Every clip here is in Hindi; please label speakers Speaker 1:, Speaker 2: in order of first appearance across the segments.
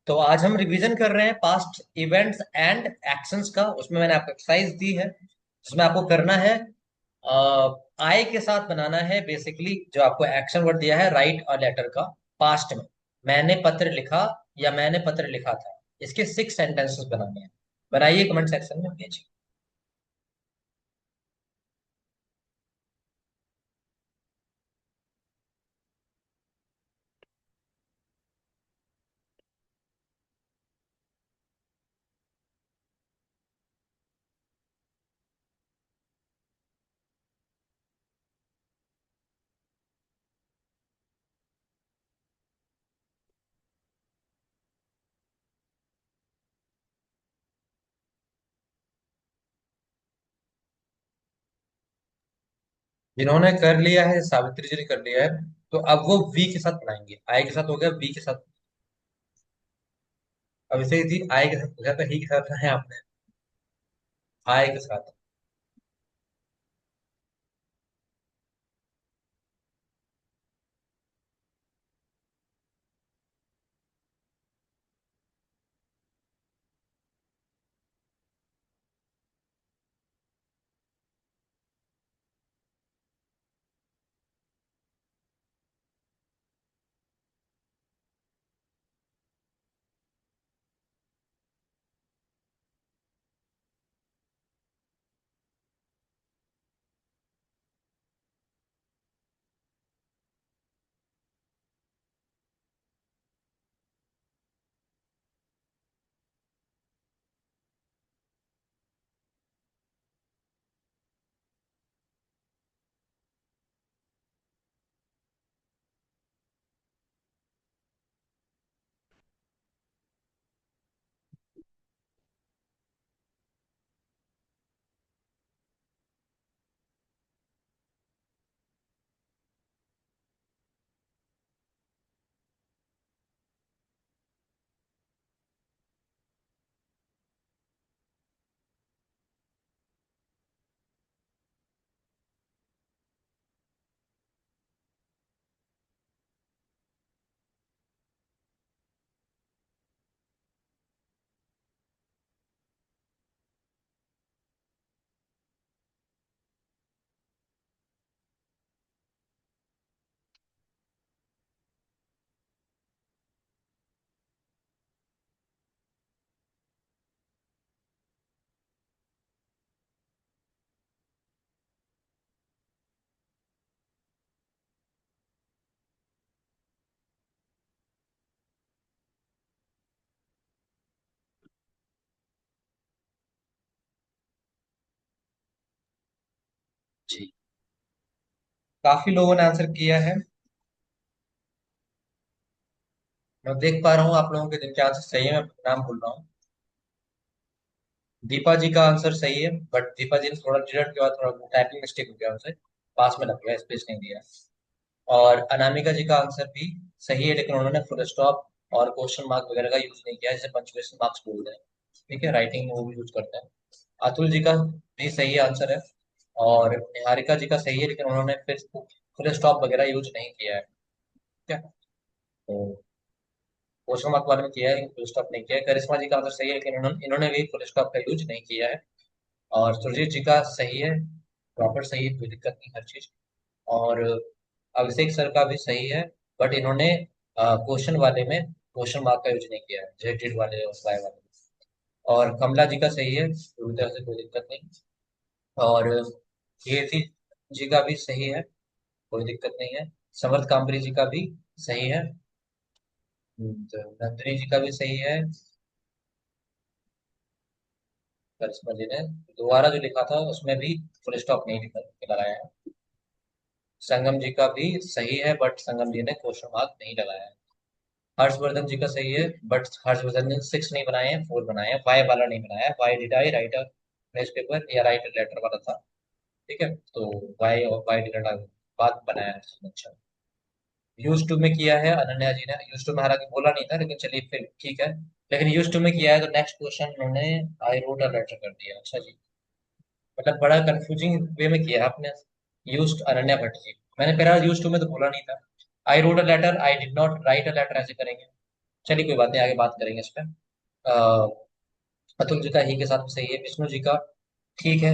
Speaker 1: तो आज हम रिवीजन कर रहे हैं पास्ट इवेंट्स एंड एक्शंस का। उसमें मैंने आपको एक्सरसाइज दी है जिसमें आपको करना है आई के साथ बनाना है। बेसिकली जो आपको एक्शन वर्ड दिया है, राइट अ लेटर का पास्ट में। मैंने पत्र लिखा या मैंने पत्र लिखा था, इसके 6 सेंटेंसेस बनाने हैं। बनाइए कमेंट सेक्शन में भेजिए। जिन्होंने कर लिया है, सावित्री जी ने कर लिया है, तो अब वो वी के साथ बनाएंगे। आई के साथ हो गया, वी के साथ। अब इसे थी आई के साथ हो गया, तो ही के साथ है आपने आई के साथ। जी, काफी लोगों ने आंसर किया है। मैं देख पा रहा हूँ आप लोगों के जिनके आंसर सही है, मैं नाम भूल रहा हूँ। दीपा जी का आंसर सही है, बट दीपा जी ने थोड़ा डिलीट के बाद थोड़ा टाइपिंग मिस्टेक हो गया उनसे, पास में लग गया, स्पेस नहीं दिया। और अनामिका जी का आंसर भी सही है, लेकिन उन्होंने फुल स्टॉप और क्वेश्चन मार्क वगैरह का यूज नहीं किया, जिसे पंचुएशन मार्क्स बोलते हैं। ठीक है, राइटिंग में वो भी यूज करते हैं। अतुल जी का भी सही आंसर है। और निहारिका जी का सही है, लेकिन उन्होंने फिर फुल स्टॉप वगैरह यूज नहीं किया है। ठीक है, तो क्वेश्चन मार्क वाले में किया है लेकिन फुल स्टॉप नहीं किया है। करिश्मा जी का आंसर सही है, लेकिन इन्होंने भी फुल स्टॉप का यूज नहीं किया है। और सुरजीत जी का सही है, प्रॉपर सही है, कोई दिक्कत नहीं, हर चीज। और अभिषेक सर का भी सही है, बट इन्होंने क्वेश्चन वाले में क्वेश्चन मार्क का यूज नहीं किया है, जेटेड वाले और वाई वाले में। और कमला जी का सही है, पूरी तरह से कोई दिक्कत नहीं। और कीर्ति जी का भी सही है, कोई दिक्कत नहीं है। समर्थ काम्बरी जी का भी सही है। तो नंदिनी जी का भी सही है। करिश्मा जी ने दोबारा जो लिखा था उसमें भी फुल स्टॉप नहीं लगाया है। संगम जी का भी सही है, बट संगम जी ने क्वेश्चन मार्क नहीं लगाया है। हर्षवर्धन जी का सही है, बट हर्षवर्धन ने 6 नहीं बनाए हैं, 4 बनाए हैं। वाई वाला नहीं बनाया, why did I right a news paper या राइट अ लेटर वाला था। ठीक है, तो वाई और वाई डिड आई बात बनाया है। अच्छा, यूज टू में किया है अनन्या जी ने। यूज टू में हालांकि बोला नहीं था, लेकिन चलिए फिर ठीक है। लेकिन यूज टू में किया है, तो नेक्स्ट क्वेश्चन उन्होंने आई रोट अ लेटर कर दिया। अच्छा जी, मतलब बड़ा कंफ्यूजिंग वे में किया है आपने। यूज्ड अनन्या भट्ट जी, मैंने पहला यूज टू में तो बोला नहीं था। I wrote a letter, I did not write a letter ऐसे करेंगे। चलिए कोई बात नहीं, आगे बात करेंगे इस पर। अ, अतुल जी का ही के साथ सही है, विष्णु जी का ठीक है।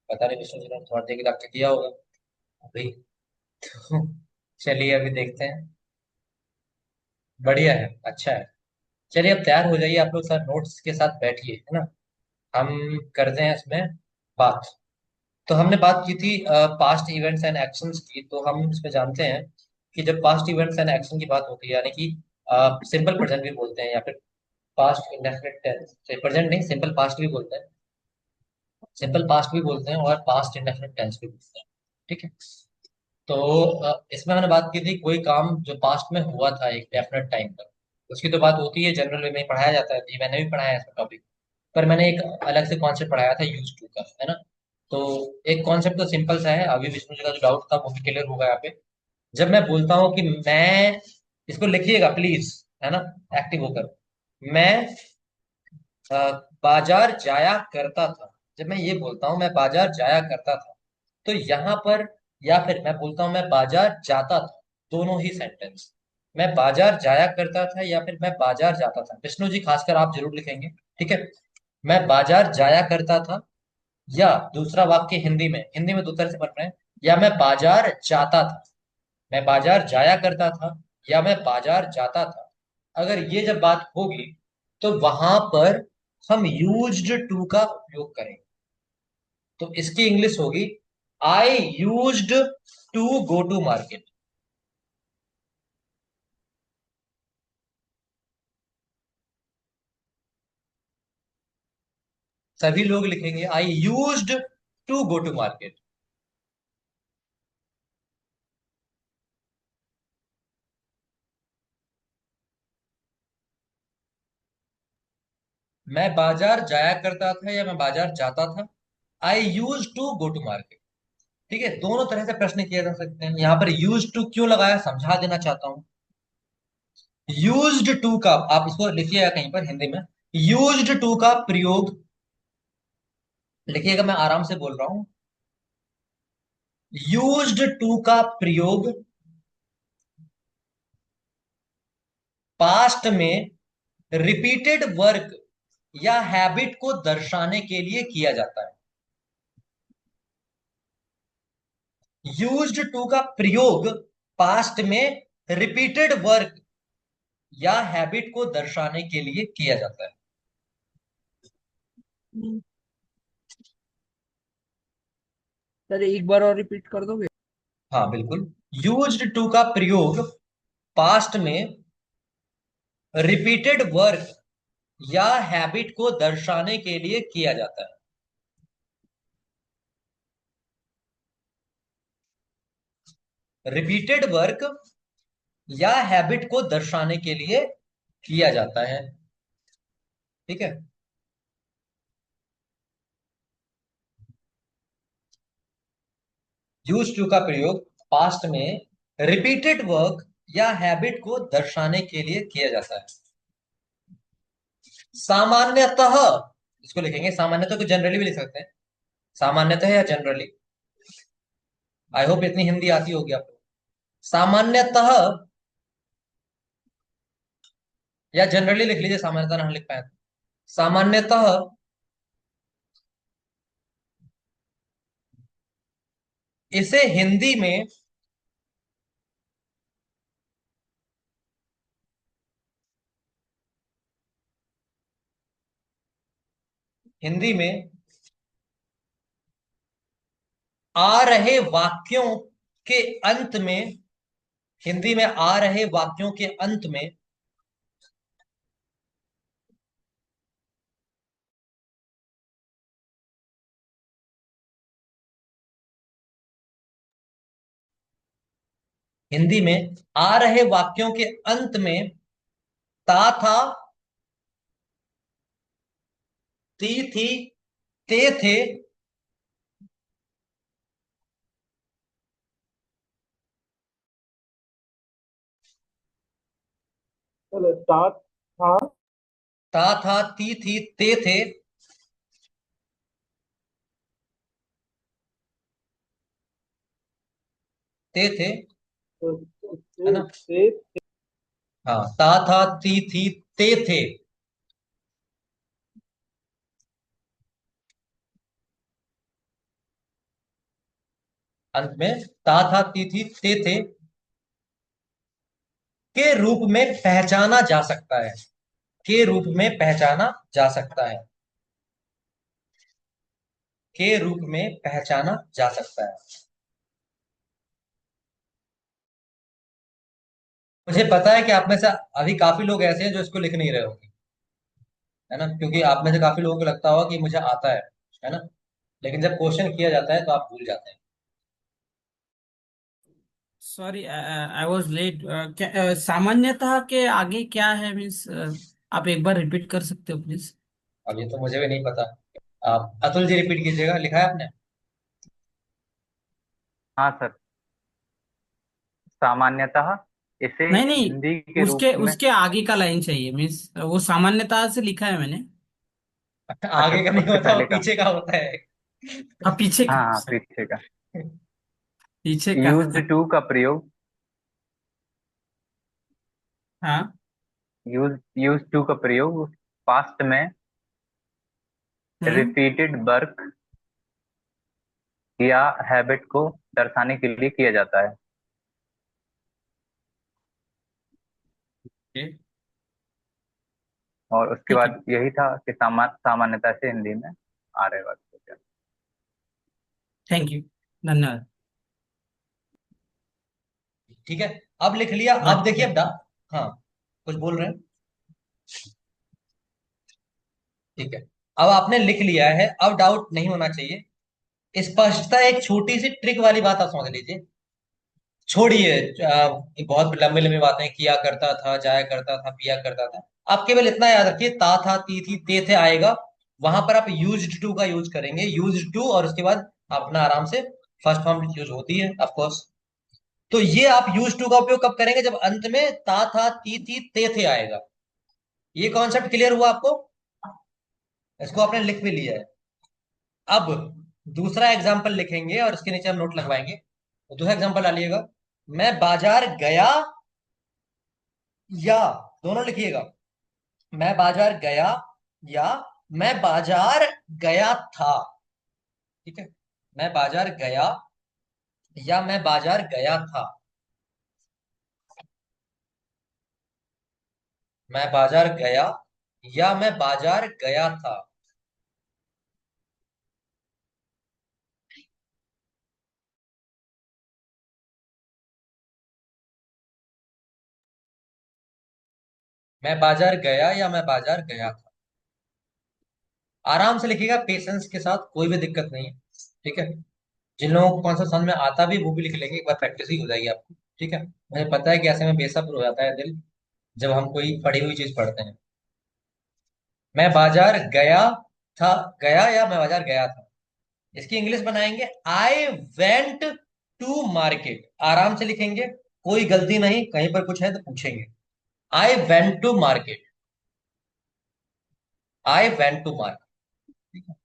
Speaker 1: पता नहीं विष्णु जी ने थोड़ा देर डॉक्टर किया होगा अभी। तो चलिए अभी देखते हैं। बढ़िया है, अच्छा है। चलिए अब तैयार हो जाइए आप लोग, सर नोट्स के साथ बैठिए, है ना। हम करते हैं इसमें बात। तो हमने बात की थी पास्ट इवेंट्स एंड एक्शंस की, तो हम इसमें जानते हैं कि जब पास्ट इवेंट्स एंड एक्शन की बात होती है, यानी कि सिंपल प्रेजेंट भी बोलते हैं या फिर पास्ट इंडेफिनिट टेंस, प्रेजेंट नहीं सिंपल पास्ट भी बोलते हैं, सिंपल पास्ट भी बोलते हैं और पास्ट इंडेफिनिट टेंस भी बोलते हैं। ठीक है। तो इसमें हमने बात की थी कोई काम जो पास्ट में हुआ था एक डेफिनेट टाइम पर, उसकी तो बात होती है, जनरल वे में पढ़ाया जाता है, ये मैंने भी पढ़ाया है इसका टॉपिक। पर मैंने एक अलग से कॉन्सेप्ट पढ़ाया था यूज टू का, है ना। तो एक कॉन्सेप्ट तो सिंपल सा है, अभी विष्णु जी का जो डाउट था वो भी क्लियर होगा यहाँ पे। जब मैं बोलता हूँ कि मैं, इसको लिखिएगा प्लीज, है ना, एक्टिव होकर। मैं अ, बाजार जाया करता था, जब मैं ये बोलता हूँ मैं बाजार जाया करता था, तो यहाँ पर, या फिर मैं बोलता हूँ मैं बाजार जाता था, दोनों ही सेंटेंस, मैं बाजार जाया करता था या फिर मैं बाजार जाता था, विष्णु जी खासकर आप जरूर लिखेंगे। ठीक है। मैं बाजार जाया करता था, या दूसरा वाक्य हिंदी में दो तरह से बन रहे हैं, या मैं बाजार जाता था, मैं बाजार जाया करता था या मैं बाजार जाता था। अगर ये जब बात होगी तो वहां पर हम यूज्ड टू का उपयोग करेंगे। तो इसकी इंग्लिश होगी I used to go to market. सभी लोग लिखेंगे I used to go to market. मैं बाजार जाया करता था या मैं बाजार जाता था, I use to go to market. ठीक है, दोनों तरह से प्रश्न किए जा सकते हैं। यहाँ पर यूज टू क्यों लगाया समझा देना चाहता हूं। यूज्ड टू का, आप इसको लिखिएगा कहीं पर हिंदी में, यूज्ड टू का प्रयोग लिखिएगा, मैं आराम से बोल रहा हूं। यूज्ड टू का प्रयोग पास्ट में रिपीटेड वर्क या हैबिट को दर्शाने के लिए किया जाता है। यूज्ड टू का प्रयोग पास्ट में रिपीटेड वर्क या हैबिट को दर्शाने के लिए किया जाता है।
Speaker 2: सर एक बार और रिपीट कर दोगे?
Speaker 1: हाँ बिल्कुल। यूज्ड टू का प्रयोग पास्ट में रिपीटेड वर्क या हैबिट को दर्शाने के लिए किया जाता है। रिपीटेड वर्क या हैबिट को दर्शाने के लिए किया जाता है। ठीक है। यूज टू का प्रयोग पास्ट में रिपीटेड वर्क या हैबिट को दर्शाने के लिए किया जाता है। सामान्यतः, इसको लिखेंगे सामान्यतः, को जनरली भी लिख सकते हैं, सामान्यतः या जनरली। आई होप इतनी हिंदी आती होगी आपको। सामान्यतः, या जनरली लिख लीजिए, सामान्यतः ना लिख पाए तो। सामान्यतः इसे हिंदी में, हिंदी में आ रहे वाक्यों के अंत में, हिंदी में आ रहे वाक्यों के अंत में हिंदी में आ रहे वाक्यों के अंत में ता था, ती थी, ते थे,
Speaker 2: चलो सात था।
Speaker 1: ता था, ती थी, ते थे, ते थे,
Speaker 2: तो
Speaker 1: है
Speaker 2: से,
Speaker 1: ना।
Speaker 2: से
Speaker 1: हाँ, ता था थी ते थे। अंत में ता था थी ते थे के रूप में पहचाना जा सकता है। के रूप में पहचाना जा सकता है। के रूप में पहचाना जा सकता है। मुझे पता है कि आप में से अभी काफी लोग ऐसे हैं जो इसको लिख नहीं रहे होंगे, है ना, क्योंकि आप में से काफी लोगों को लगता होगा कि मुझे आता है ना। लेकिन जब क्वेश्चन किया जाता है तो आप भूल जाते हैं।
Speaker 2: Sorry, I was late. सामान्यतः के आगे क्या है मीन्स? आप एक बार रिपीट कर सकते हो प्लीज?
Speaker 1: अब ये तो मुझे भी नहीं पता। आप अतुल जी रिपीट कीजिएगा, लिखा है आपने?
Speaker 3: हाँ सर। सामान्यतः इसे
Speaker 2: नहीं नहीं,
Speaker 3: हिंदी के रूप
Speaker 2: उसके
Speaker 3: में।
Speaker 2: उसके आगे का लाइन चाहिए मीन्स। वो सामान्यतः से लिखा है मैंने।
Speaker 3: अच्छा,
Speaker 1: आगे का नहीं
Speaker 3: उससे
Speaker 1: होता, वो
Speaker 3: पहले का।
Speaker 1: पीछे का होता है।
Speaker 2: अब पीछे
Speaker 3: हाँ
Speaker 2: का,
Speaker 3: हाँ,
Speaker 2: sorry,
Speaker 3: पीछे का।
Speaker 2: पीछे का।
Speaker 3: यूज्ड टू का प्रयोग।
Speaker 2: हाँ।
Speaker 3: यूज टू का प्रयोग पास्ट में
Speaker 2: हम्म।
Speaker 3: रिपीटेड वर्क या हैबिट को दर्शाने के लिए किया जाता है।
Speaker 2: ठीक
Speaker 3: और उसके
Speaker 2: है।
Speaker 3: बाद यही था कि सामान्यता से हिंदी में आ रहे वर्क को क्या।
Speaker 2: थैंक यू, धन्यवाद।
Speaker 1: ठीक है, अब लिख लिया। अब देखिए,
Speaker 2: अच्छा।
Speaker 1: हाँ, कुछ बोल रहे हैं? ठीक है, अब आपने लिख लिया है, अब डाउट नहीं होना चाहिए। स्पष्टता एक छोटी सी ट्रिक वाली बात आप समझ लीजिए। छोड़िए बहुत लंबी लंबी बातें, किया करता था, जाया करता था, पिया करता था। आप केवल इतना याद रखिए, ता था ती थी ते थे आएगा, वहां पर आप यूज्ड टू का यूज करेंगे, यूज्ड टू, और उसके बाद अपना आराम से फर्स्ट फॉर्म यूज होती है ऑफ कोर्स। तो ये आप यूज टू का उपयोग कब करेंगे? जब अंत में ता था ती थी ते थे आएगा। ये कॉन्सेप्ट क्लियर हुआ आपको? इसको आपने लिख भी लिया है। अब दूसरा एग्जाम्पल लिखेंगे और इसके नीचे हम नोट लगवाएंगे। तो दूसरा एग्जाम्पल डालिएगा। मैं बाजार गया, या, दोनों लिखिएगा। मैं बाजार गया, या मैं बाजार गया था। ठीक है, मैं बाजार गया, या मैं बाजार गया था। मैं बाजार गया, या मैं बाजार गया था। मैं बाजार गया, या मैं बाजार गया था। आराम से लिखिएगा, पेशेंस के साथ, कोई भी दिक्कत नहीं है। ठीक है, जिन लोगों को कौन सा समझ में आता भी वो भी लिख लेंगे, एक बार प्रैक्टिस ही हो जाएगी आपको। ठीक है, मुझे पता है कि ऐसे में बेसब्र हो जाता है दिल जब हम कोई पढ़ी हुई चीज पढ़ते हैं। मैं बाजार गया था, गया या मैं बाजार गया था। इसकी इंग्लिश बनाएंगे, आई वेंट टू मार्केट। आराम से लिखेंगे, कोई गलती नहीं, कहीं पर कुछ है तो पूछेंगे। I went to market. I went to market. ठीक है,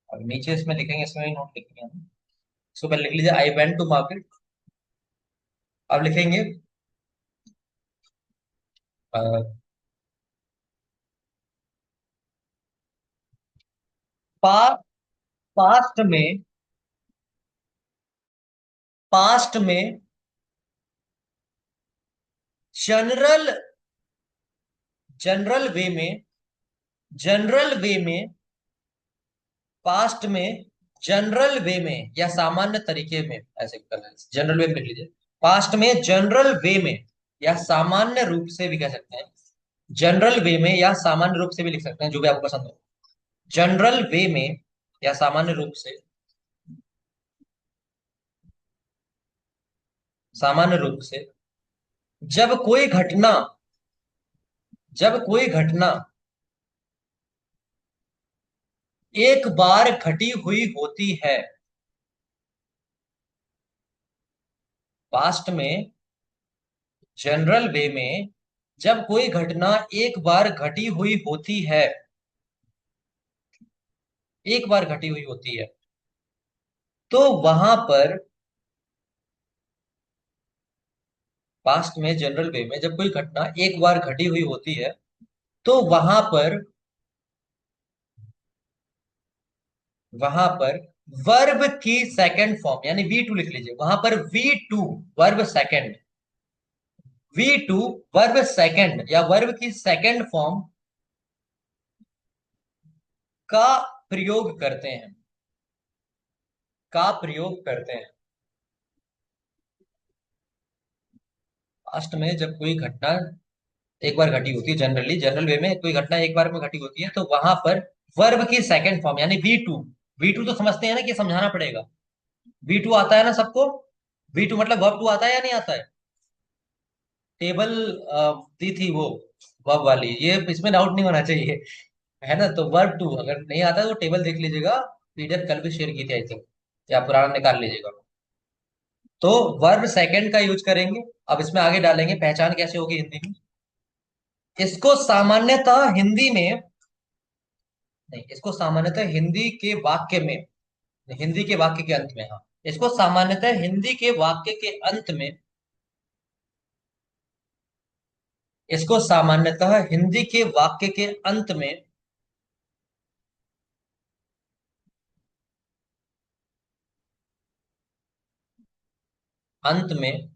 Speaker 1: और नीचे इसमें लिखेंगे, इसमें ही नोट लिखेंगे हम। इसको पहले लिख लीजिए, आई वेंट टू मार्केट। अब लिखेंगे पा पास्ट में, पास्ट में जनरल, जनरल वे में, जनरल वे में, पास्ट में जनरल वे में या सामान्य तरीके में, ऐसे करना है, जनरल वे में लिख लीजिए। पास्ट में जनरल वे में या सामान्य रूप से भी कह सकते हैं। जनरल वे में या सामान्य रूप से भी लिख सकते हैं, जो भी आपको पसंद हो। जनरल वे में या सामान्य रूप से, सामान्य रूप से जब कोई घटना, जब कोई घटना एक बार घटी हुई होती है। पास्ट में जनरल वे में जब कोई घटना एक बार घटी हुई होती है, एक बार घटी हुई होती है, तो वहां पर पास्ट में जनरल वे में जब कोई घटना एक बार घटी हुई होती है तो वहां पर वर्ब की सेकंड फॉर्म यानी वी टू लिख लीजिए, वहां पर V two verb second, V two verb second या वर्ब की सेकंड फॉर्म का प्रयोग करते हैं, का प्रयोग करते हैं। पास्ट में जब कोई घटना एक बार घटी होती है, जनरली जनरल वे में कोई घटना एक बार में घटी होती है तो वहां पर वर्ब की सेकंड फॉर्म यानी वी टू, वी टू तो समझते हैं ना कि समझाना पड़ेगा, वी टू आता है ना सबको, वी टू मतलब वर्ब टू आता है या नहीं आता है? टेबल दी थी वो वर्ब वाली, ये इसमें डाउट नहीं होना चाहिए, है ना? तो वर्ब टू अगर नहीं आता है तो टेबल देख लीजिएगा, पीडीएफ कल भी शेयर की थी आई थिंक, या पुराना निकाल लीजिएगा। तो वर्ब सेकंड का यूज करेंगे। अब इसमें आगे डालेंगे पहचान कैसे होगी हिंदी में। इसको सामान्यतः हिंदी में नहीं, इसको सामान्यतः हिंदी के वाक्य में, हिंदी के वाक्य के अंत में, हाँ, इसको सामान्यतः हिंदी के वाक्य के अंत में, इसको सामान्यतः हिंदी के वाक्य के अंत में अंत में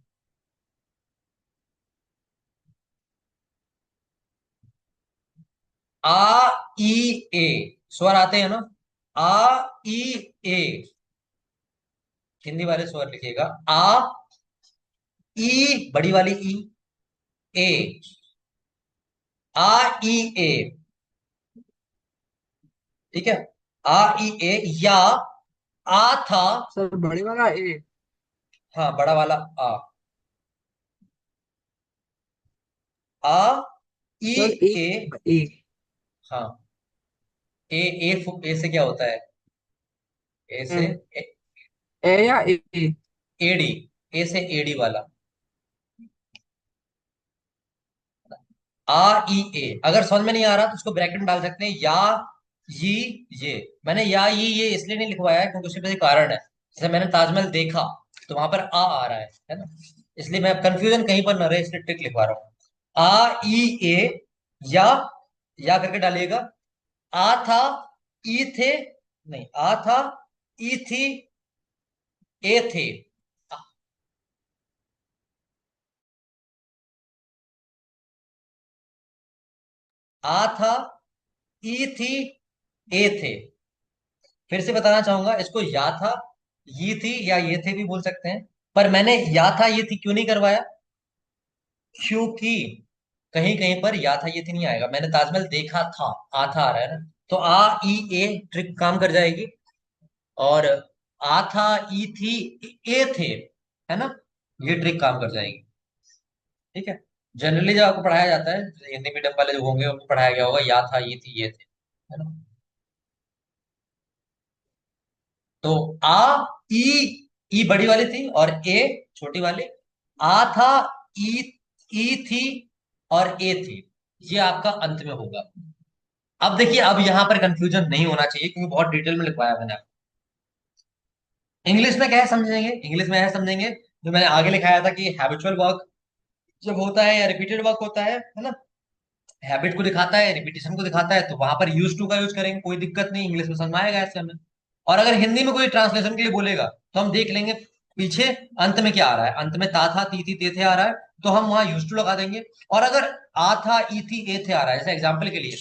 Speaker 1: आ ई ए स्वर आते हैं ना, आ ई ए, हिंदी वाले स्वर लिखिएगा, आ ई बड़ी वाली ई, ए, आ ई ए, ठीक है, आ ई ए, या आ था,
Speaker 4: सर बड़े वाला ए।
Speaker 1: हाँ बड़ा वाला आ, आ ई
Speaker 4: सर
Speaker 1: ए,
Speaker 4: ए
Speaker 1: हाँ, ए ए ए से क्या होता है? ए से ए,
Speaker 4: ए या ए।
Speaker 1: एडी, ए से एडी वाला, आ ई ए। अगर समझ में नहीं आ रहा तो उसको ब्रैकेट में डाल सकते हैं, या ये ये, मैंने या ये इसलिए नहीं लिखवाया है क्योंकि उसके पीछे कारण है। जैसे मैंने ताजमहल देखा तो वहां पर आ रहा है ना, इसलिए मैं कंफ्यूजन कहीं पर न रहे इसलिए ट्रिक लिखवा रहा हूँ। आ ई ए, या करके डालिएगा, आ था, ई थे, नहीं, आ था, ई थी, ए थे, आ था, ई थी, ए थे। फिर से बताना चाहूंगा, इसको या था, ये थी या ये थे भी बोल सकते हैं, पर मैंने या था ये थी क्यों नहीं करवाया? क्योंकि कहीं कहीं पर या था ये थी नहीं आएगा, मैंने ताजमहल देखा था, आ था आ रहा है ना, तो आ ई ए ट्रिक काम कर जाएगी, और आ था, ई थी, ए थे, है ना, ये ट्रिक काम कर जाएगी। ठीक है, जनरली जब आपको पढ़ाया जाता है, हिंदी मीडियम वाले जो होंगे उनको पढ़ाया गया होगा या था, ये थी, ये थे, है ना। तो आ ई, ई बड़ी वाली थी और ए छोटी वाली, आ था, ई, थी और ए थी, ये आपका अंत में होगा। अब देखिए, अब यहां पर कंफ्यूजन नहीं होना चाहिए क्योंकि बहुत डिटेल में लिखवाया मैंने आपको। इंग्लिश में क्या है समझेंगे, इंग्लिश में है समझेंगे, जो मैंने आगे लिखाया था कि हैबिचुअल वर्क जब होता है या रिपीटेड वर्क होता है ना, हैबिट को दिखाता है, रिपीटेशन को दिखाता है, तो वहां पर यूज टू का यूज करेंगे, कोई दिक्कत नहीं, इंग्लिश में समझ में आएगा ऐसे हमें। और अगर हिंदी में कोई ट्रांसलेशन के लिए बोलेगा तो हम देख लेंगे पीछे अंत में क्या आ रहा है, अंत में ता था, ती थी, ते थे आ रहा है, तो हम वहां यूज टू लगा देंगे। और अगर आ था, ई थी, ए थे आ रहा है, जैसे एग्जाम्पल के लिए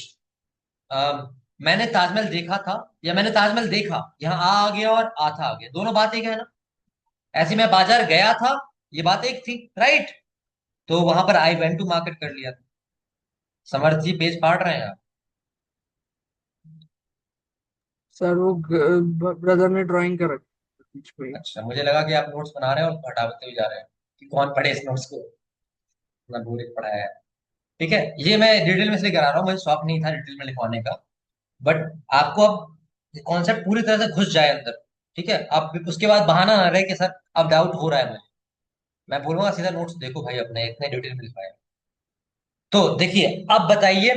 Speaker 1: मैंने ताजमहल देखा था या मैंने ताजमहल देखा, यहाँ आ गया और आ था आ गया, दोनों बात एक है ना। ऐसे मैं बाजार गया था, ये बात एक थी, राइट, तो वहां पर आई वेंट टू मार्केट कर लिया था। समर्थ जी पेज फाड़ रहे हैं आप?
Speaker 4: सर वो ब्रदर ने ड्राइंग कर रखी है बीच में।
Speaker 1: अच्छा, मुझे लगा कि आप नोट्स बना रहे हैं और हटाते हुए जा रहे हैं कि कौन पढ़े इस नोट्स को, मैं भूल के पढ़ाया है। ठीक है, ये मैं डिटेल में इसलिए करा रहा हूँ, मुझे शौक नहीं था डिटेल में लिखवाने का, बट आपको अब कॉन्सेप्ट पूरी तरह से घुस जाए अंदर। ठीक है, आप उसके बाद बहाना ना रहे कि सर अब डाउट हो रहा है मुझे, मैं बोलूंगा सीधा नोट्स देखो भाई अपने, इतने डिटेल में लिखवाया। तो देखिए, अब बताइए,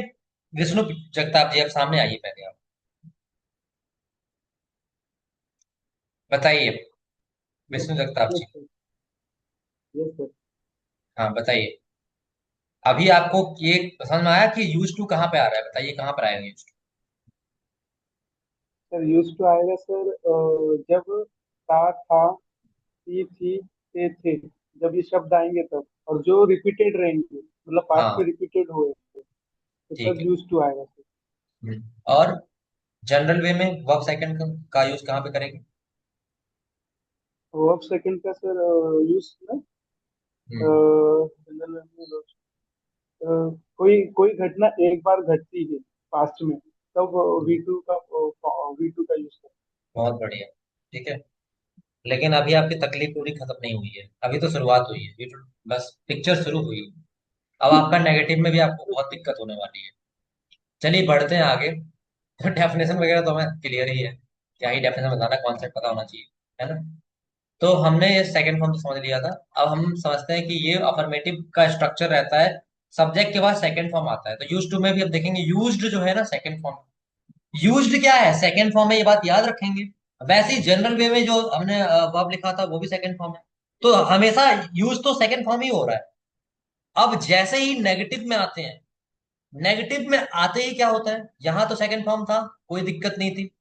Speaker 1: विष्णु जगताप जी आप सामने आइए पहले, आप बताइए, विष्णु जगताप
Speaker 4: यस
Speaker 1: जी।
Speaker 4: सर। Yes sir.
Speaker 1: हाँ बताइए। अभी आपको ये समझ में आया कि यूज टू कहाँ पे आ रहा है? बताइए कहाँ पर आएगा यूज
Speaker 5: सर यूज टू आएगा सर, जब था थी थे, जब ये शब्द आएंगे तब, और जो रिपीटेड रहेंगे मतलब
Speaker 1: टू?
Speaker 5: पास्ट में
Speaker 1: हाँ
Speaker 5: रिपीटेड हुए तो
Speaker 1: ठीक
Speaker 5: सर
Speaker 1: है।
Speaker 5: यूज टू आएगा सर।
Speaker 1: और जनरल वे में वर्ब सेकंड का यूज कहाँ पे करेंगे?
Speaker 5: वर्ब सेकंड का सर यूज ना,
Speaker 1: हम्म,
Speaker 5: जनरल में कोई कोई घटना एक बार घटती है पास्ट में, तब वी टू का यूज करते
Speaker 1: बहुत बढ़िया। ठीक है। लेकिन अभी आपकी तकलीफ पूरी खत्म नहीं हुई है, अभी तो शुरुआत हुई है, ये तो बस पिक्चर शुरू हुई है। अब आपका नेगेटिव में भी आपको बहुत दिक्कत होने वाली है। चलिए बढ़ते हैं आगे। डेफिनेशन वगैरह तो हमें क्लियर ही है, क्या ही डेफिनेशन बताना, कॉन्सेप्ट पता होना चाहिए, है ना? तो हमने ये सेकंड फॉर्म तो समझ लिया था। अब हम समझते हैं कि ये अफर्मेटिव का स्ट्रक्चर रहता है, सब्जेक्ट के बाद सेकंड फॉर्म आता है। तो यूज टू में भी अब देखेंगे यूज्ड जो है ना सेकंड फॉर्म, यूज्ड क्या है सेकंड फॉर्म में, ये बात याद रखेंगे। वैसे ही जनरल वे में जो हमने वर्ब लिखा था वो भी सेकंड फॉर्म है। तो हमेशा यूज तो सेकंड फॉर्म ही हो रहा है। अब जैसे ही नेगेटिव में आते हैं, नेगेटिव में आते ही क्या होता है, यहां तो सेकंड फॉर्म था, कोई दिक्कत नहीं थी।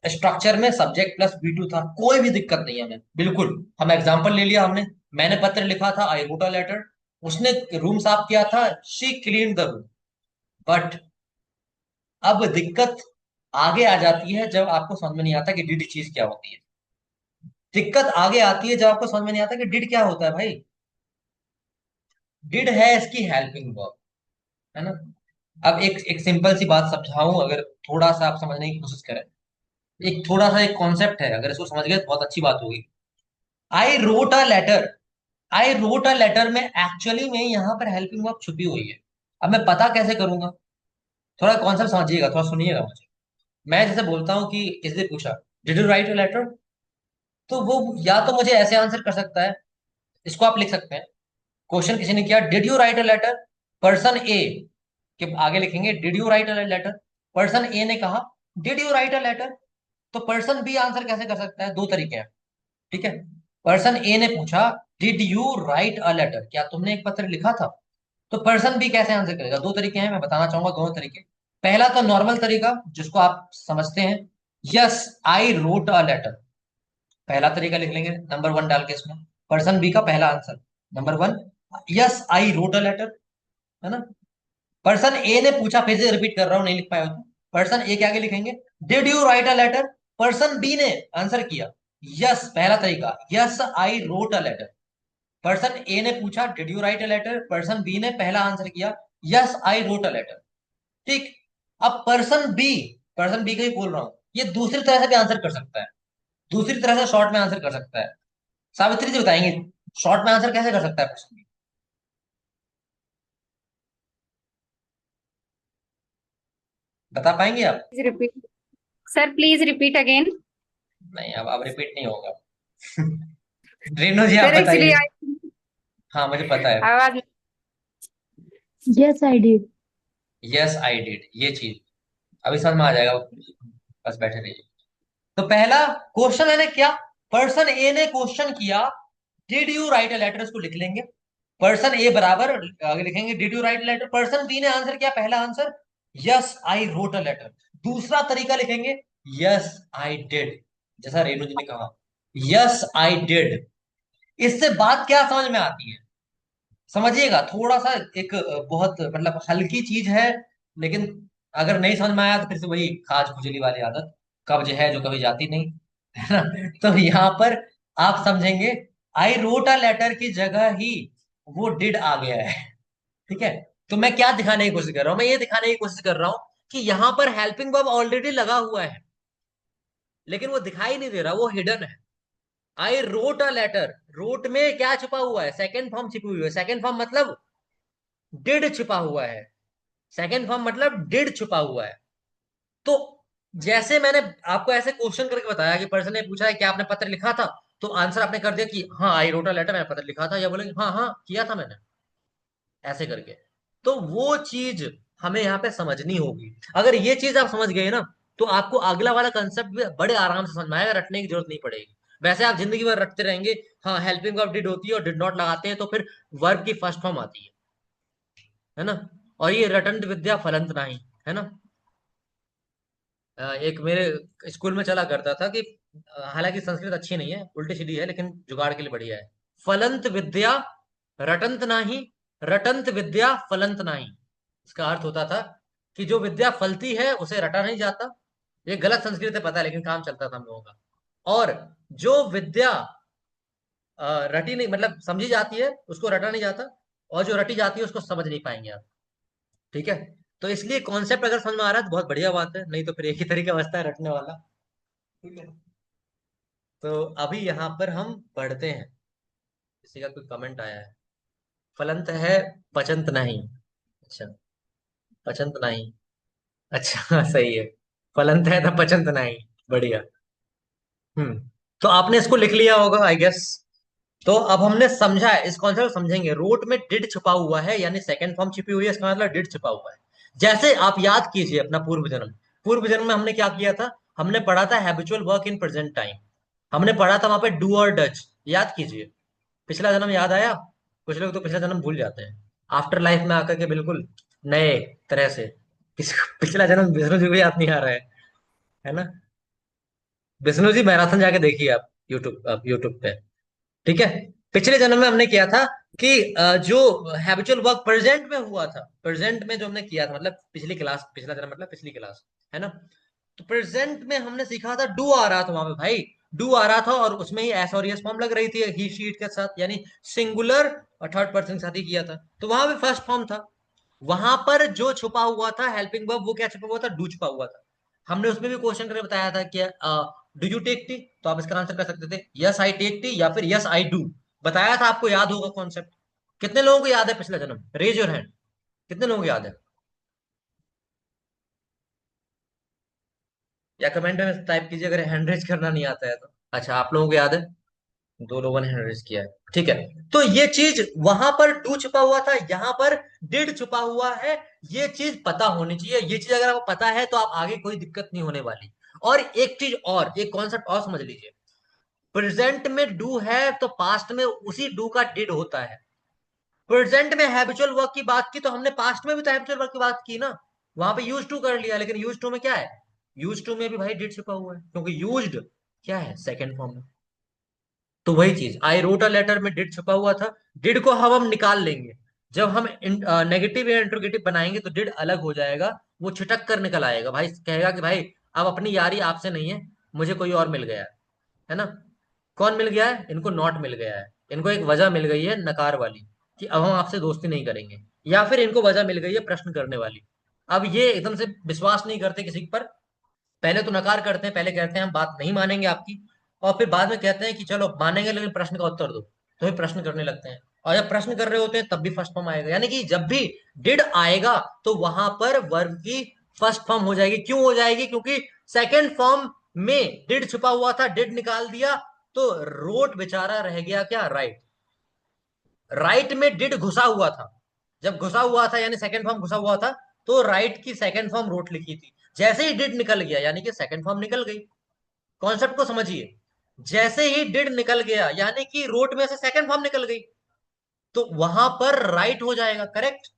Speaker 1: स्ट्रक्चर में सब्जेक्ट प्लस वी टू था, कोई भी दिक्कत नहीं है हमें, बिल्कुल। हम एग्जांपल ले लिया हमने, मैंने पत्र लिखा था, आई रोट अ लेटर। उसने रूम साफ किया था, she clean the room. But अब दिक्कत आगे आ जाती है जब आपको समझ में नहीं आता कि डिड चीज क्या होती है। दिक्कत आगे आती है जब आपको समझ में नहीं आता कि डिड क्या होता है भाई। डिड है इसकी हेल्पिंग वर्ब, है ना? अब एक एक सिंपल सी बात समझाऊं, अगर थोड़ा सा आप समझने की कोशिश करें। एक थोड़ा सा एक कॉन्सेप्ट है, अगर इसको समझ गए तो बहुत अच्छी बात होगी। I wrote a letter, I wrote a letter में एक्चुअली में यहाँ पर हेल्पिंग वर्ब छुपी हुई है। अब मैं पता कैसे करूंगा? थोड़ा कॉन्सेप्ट समझिएगा, थोड़ा सुनिएगा मुझे। मैं जैसे बोलता हूँ कि किसी ने पूछा did you write a letter, तो वो या तो मुझे ऐसे आंसर कर सकता है, इसको आप लिख सकते हैं। क्वेश्चन किसी ने किया did you write a letter, person A के आगे लिखेंगे did you write a letter. Person A ने कहा did you write a letter, तो पर्सन बी आंसर कैसे कर सकता है? दो तरीके हैं, ठीक है। पर्सन ए ने पूछा did you write a letter, क्या तुमने एक पत्र लिखा था? तो पर्सन बी कैसे आंसर करेगा? दो तरीके हैं, मैं बताना चाहूंगा दोनों तरीके। पहला तो नॉर्मल तरीका जिसको आप समझते हैं, yes I wrote a letter, पहला तरीका लिख लेंगे नंबर वन डाल के इसमें। पर्सन बी का पहला answer number one, yes I wrote a letter, है ना? पर्सन ए ने पूछा, फिर से रिपीट कर रहा हूं नहीं लिख पाया हो तो, पर्सन ए के आगे लिखेंगे did you write a letter. Person B ने आंसर किया यस, पहला तरीका yes I wrote a letter. Person A ने पूछा did you write a letter, person B ने पहला आंसर किया yes I wrote a letter. ठीक। अब पर्सन बी का ही बोल रहा हूं, ये दूसरी तरह से भी आंसर कर सकता है, दूसरी तरह से शॉर्ट में आंसर कर सकता है। सावित्री जी बताएंगे शॉर्ट में आंसर कैसे कर सकता है पर्सन बी? बता पाएंगे आप?
Speaker 6: Please repeat. Sir, please repeat again.
Speaker 1: नहीं, अब रिपीट नहीं होगा। रेणु जी
Speaker 6: Sir,
Speaker 1: आप
Speaker 6: actually,
Speaker 1: बताइए। हाँ मुझे पता है।
Speaker 6: I was.
Speaker 7: Yes, I did.
Speaker 1: Yes I did, ये चीज अभी समझ में आ जाएगा, बस बैठे रहिए। तो पहला क्वेश्चन है ना क्या, पर्सन ए ने क्वेश्चन किया did you write a letter, इसको लिख लेंगे। पर्सन ए बराबर आगे लिखेंगे did you write letter. Person B ने आंसर किया, पहला answer yes I wrote a letter. दूसरा तरीका लिखेंगे यस आई डिड, जैसा रेणु जी ने कहा यस आई डिड। इससे बात क्या समझ में आती है? समझिएगा थोड़ा सा, एक बहुत मतलब हल्की चीज है, लेकिन अगर नहीं समझ में आया तो फिर से वही खाज खुजली वाली आदत, कब्ज है जो कभी जाती नहीं, है ना? तो यहाँ पर आप समझेंगे आई रोट अ लेटर की जगह ही वो डिड आ गया है, ठीक है। तो मैं क्या दिखाने की कोशिश कर रहा हूं, मैं ये दिखाने की कोशिश कर रहा हूं कि यहां पर हेल्पिंग वर्ब ऑलरेडी लगा हुआ है, लेकिन वो दिखाई नहीं दे रहा, वो हिडन है। I wrote a letter, wrote में क्या छुपा हुआ है? सेकेंड फॉर्म छिपी हुई है। सेकेंड फॉर्म मतलब डिड छुपा हुआ है, सेकेंड फॉर्म मतलब डिड छुपा हुआ है। तो जैसे मैंने आपको ऐसे क्वेश्चन करके बताया कि पर्सन ने पूछा है कि आपने पत्र लिखा था, तो आंसर आपने कर दिया कि हाँ आई रोट अ लेटर, मैंने पत्र लिखा था, या बोलेंगे हाँ हाँ किया था मैंने, ऐसे करके। तो वो चीज हमें यहाँ पे समझनी होगी। अगर ये चीज आप समझ गए ना, तो आपको अगला वाला कंसेप्ट भी बड़े आराम से समझ में आएगा, रटने की जरूरत नहीं पड़ेगी। वैसे आप जिंदगी भर रटते रहेंगे, हाँ हेल्पिंग वर्ब डिड होती है और डिड नॉट लगाते हैं तो फिर वर्ब की फर्स्ट फॉर्म आती है ना। और ये रटंत विद्या फलंत नाही, है ना। एक मेरे स्कूल में चला करता था कि हालांकि संस्कृत अच्छी नहीं है, उल्टी सीधी है, लेकिन जुगाड़ के लिए बढ़िया है। फलंत विद्या रटंत नाही, रटंत विद्या फलंत नाही। इसका अर्थ होता था कि जो विद्या फलती है उसे रटा नहीं जाता। ये गलत संस्कृत है पता है, लेकिन काम चलता था हम लोगों का। और जो विद्या रटी नहीं, मतलब समझी जाती है, उसको रटा नहीं जाता। और जो रटी जाती है उसको समझ नहीं पाएंगे आप। ठीक है, तो इसलिए कॉन्सेप्ट अगर समझ में आ रहा है तो बहुत बढ़िया बात है, नहीं तो फिर एक ही तरीका बचता है रटने वाला। ठीक है, तो अभी यहाँ पर हम पढ़ते हैं। किसी का कोई कमेंट आया है। फलंत है पचंत नहीं। अच्छा, पचंत नहीं। अच्छा सही है, फलंत है तो पचंत नहीं। बढ़िया। हम्म, तो आपने इसको लिख लिया होगा आई गेस। तो अब हमने समझा है, इस कॉन्सेप्ट को समझेंगे। रूट में डिड छुपा हुआ है, यानी सेकंड फॉर्म छिपी हुई है, इसका मतलब डिड छुपा हुआ है। जैसे आप याद कीजिए अपना पूर्व जन्म। पूर्व जन्म में हमने क्या किया था? हमने पढ़ा था habitual work in present time. हमने पढ़ा था वहां पे डू और डच। याद कीजिए, पिछला जन्म याद आया? कुछ लोग तो पिछला जन्म भूल जाते हैं आफ्टर लाइफ में आकर के, बिल्कुल नए तरह से। किसी को पिछला जन्म विष्णु जी को याद नहीं आ रहा है ना। विष्णु जी मैराथन जाके देखिए आप, यूट्यूब पे। ठीक है, पिछले जन्म में हमने किया था कि जो हैबिचुअल वर्क प्रेजेंट में हुआ था, प्रेजेंट में जो हमने किया था, मतलब पिछली क्लास, पिछला जन्म मतलब पिछली क्लास, है ना। तो प्रेजेंट में हमने सीखा था, डू आ रहा था वहां पे भाई। डू आ रहा था और उसमें ही एस और यस फॉर्म लग रही थी, ही शीट के साथ, यानी सिंगुलर और थर्ड पर्सन के साथ ही किया था, तो वहां पे फर्स्ट फॉर्म था। वहां पर जो छुपा हुआ था हेल्पिंग वर्ब, वो क्या छुपा हुआ था? डू छुपा हुआ था। हमने उसमें भी क्वेश्चन करके बताया था कि डू यू टेक टी, तो आप इसका आंसर कर सकते थे यस आई टेक टी या फिर यस आई डू। बताया था, आपको याद होगा कॉन्सेप्ट। कितने लोगों को याद है पिछला जन्म? रेज योर हैंड, कितने लोगों को याद है? या कमेंट में टाइप कीजिए अगर हैंड रेज करना नहीं आता है तो। अच्छा, आप लोगों को याद है, दो लोगों ने हैंड रेज किया है। ठीक है, तो ये चीज वहां पर डू छुपा हुआ था, यहाँ पर डिड छुपा हुआ है। ये चीज पता होनी चाहिए। ये चीज अगर आपको पता है तो आप आगे कोई दिक्कत नहीं होने वाली। और एक चीज और, एक कॉन्सेप्ट और समझ लीजिए। प्रेजेंट में डू है तो पास्ट में उसी डू का डिड होता है। प्रेजेंट में हैबिचुअल वर्क की बात की तो हमने पास्ट में भी तो हैबिचुअल वर्क की बात की ना। वहां पे यूज टू कर लिया, लेकिन यूज टू में क्या है? यूज टू में भी भाई डिड छुपा हुआ है, क्योंकि यूज्ड क्या है? सेकंड फॉर्म में। तो वही चीज, आई रोट अ लेटर में डिड छुपा हुआ था। डिड को हम निकाल लेंगे। जब हम नेगेटिव या इंट्रोगेटिव बनाएंगे तो डिड अलग हो जाएगा, वो छिटक कर निकल आएगा भाई, कहेगा कि भाई अब अपनी यारी आपसे नहीं है, मुझे कोई और मिल गया है ना। कौन मिल गया है? इनको नॉट मिल गया है। इनको एक वजह मिल गई है नकार वाली, कि अब हम आपसे दोस्ती नहीं करेंगे। या फिर इनको वजह मिल गई है प्रश्न करने वाली। अब ये एकदम से विश्वास नहीं करते किसी पर। पहले तो नकार करते हैं, पहले कहते हैं हम बात नहीं मानेंगे आपकी, और फिर बाद में कहते हैं कि चलो मानेंगे लेकिन प्रश्न का उत्तर दो। तो फिर प्रश्न करने लगते हैं, और जब प्रश्न कर रहे होते हैं तब भी फर्स्ट फॉर्म आएगा। यानी कि जब भी डिड आएगा तो वहां पर वर्ब की फर्स्ट फॉर्म हो जाएगी। क्यों हो जाएगी? क्योंकि सेकेंड फॉर्म में डिड छुपा हुआ था, डिड निकाल दिया, तो रोट बेचारा रह गया क्या? राइट। राइट में डिड घुसा हुआ था। जब घुसा हुआ था यानी सेकंड फॉर्म घुसा हुआ था, तो राइट की सेकंड फॉर्म रोट लिखी थी। जैसे ही डिड निकल गया यानी कि सेकंड फॉर्म निकल गई। कॉन्सेप्ट को समझिए, जैसे ही डिड निकल गया यानी कि रोट में से सेकंड फॉर्म निकल गई, तो वहां पर राइट हो जाएगा, करेक्ट।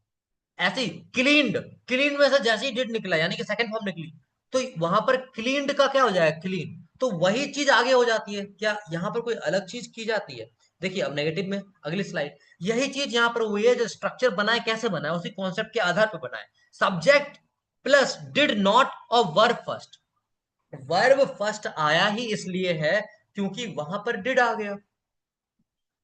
Speaker 1: ऐसे ही क्लीन्ड, क्लीन में से जैसे ही डिड निकला यानी कि सेकंड फॉर्म निकली, तो वहां पर क्लीन्ड का क्या हो जाएगा? क्लीन। तो वही चीज आगे हो जाती है क्या? यहाँ पर कोई अलग चीज की जाती है? देखिए अब नेगेटिव में अगली स्लाइड, यही चीज यहाँ पर हुई है। जो स्ट्रक्चर बनाए, कैसे बनाए? उसी कॉन्सेप्ट के आधार पर बनाए। सब्जेक्ट प्लस डिड नॉट और वर्ब फर्स्ट। वर्ब फर्स्ट आया ही इसलिए है क्योंकि वहां पर डिड आ गया।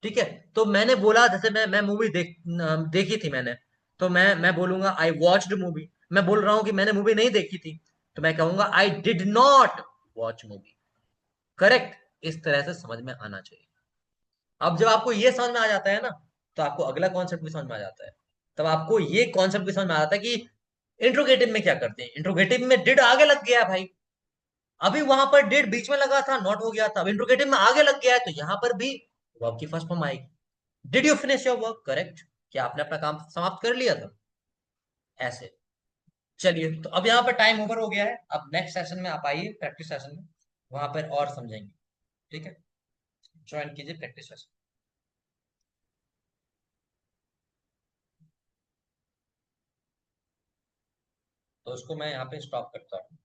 Speaker 1: ठीक है, तो मैंने बोला, जैसे मैं मूवी देखी थी मैंने, तो मैं बोलूंगा आई वॉच्ड मूवी। मैं बोल रहा हूं कि मैंने मूवी नहीं देखी थी, तो मैं कहूंगा आई did not watch movie. Correct, इस तरह से समझ में आना चाहिए। अब जब आपको ये समझ में आ जाता है ना, तो आपको अगला कॉन्सेप्ट भी समझ में आ जाता है। तब आपको ये कॉन्सेप्ट भी समझ में आ जाता है कि इंट्रोगेटिव में क्या करते हैं। इंट्रोगेटिव में डिड आगे लग गया भाई, अभी वहां पर डिड बीच में लगा था, नॉट हो गया था। अब इंट्रोगेटिव में आगे लग गया है, तो यहां पर भी वर्ब की फर्स्ट फॉर्म आएगी। Did you finish your work? Correct, क्या आपने अपना काम समाप्त कर लिया था? ऐसे। चलिए, तो अब यहाँ पर टाइम ओवर हो गया है। अब नेक्स्ट सेशन में आप आइए, प्रैक्टिस सेशन में, वहां पर और समझेंगे। ठीक है। ज्वाइन कीजिए प्रैक्टिस सेशन। तो उसको मैं यहाँ पे स्टॉप करता हूँ।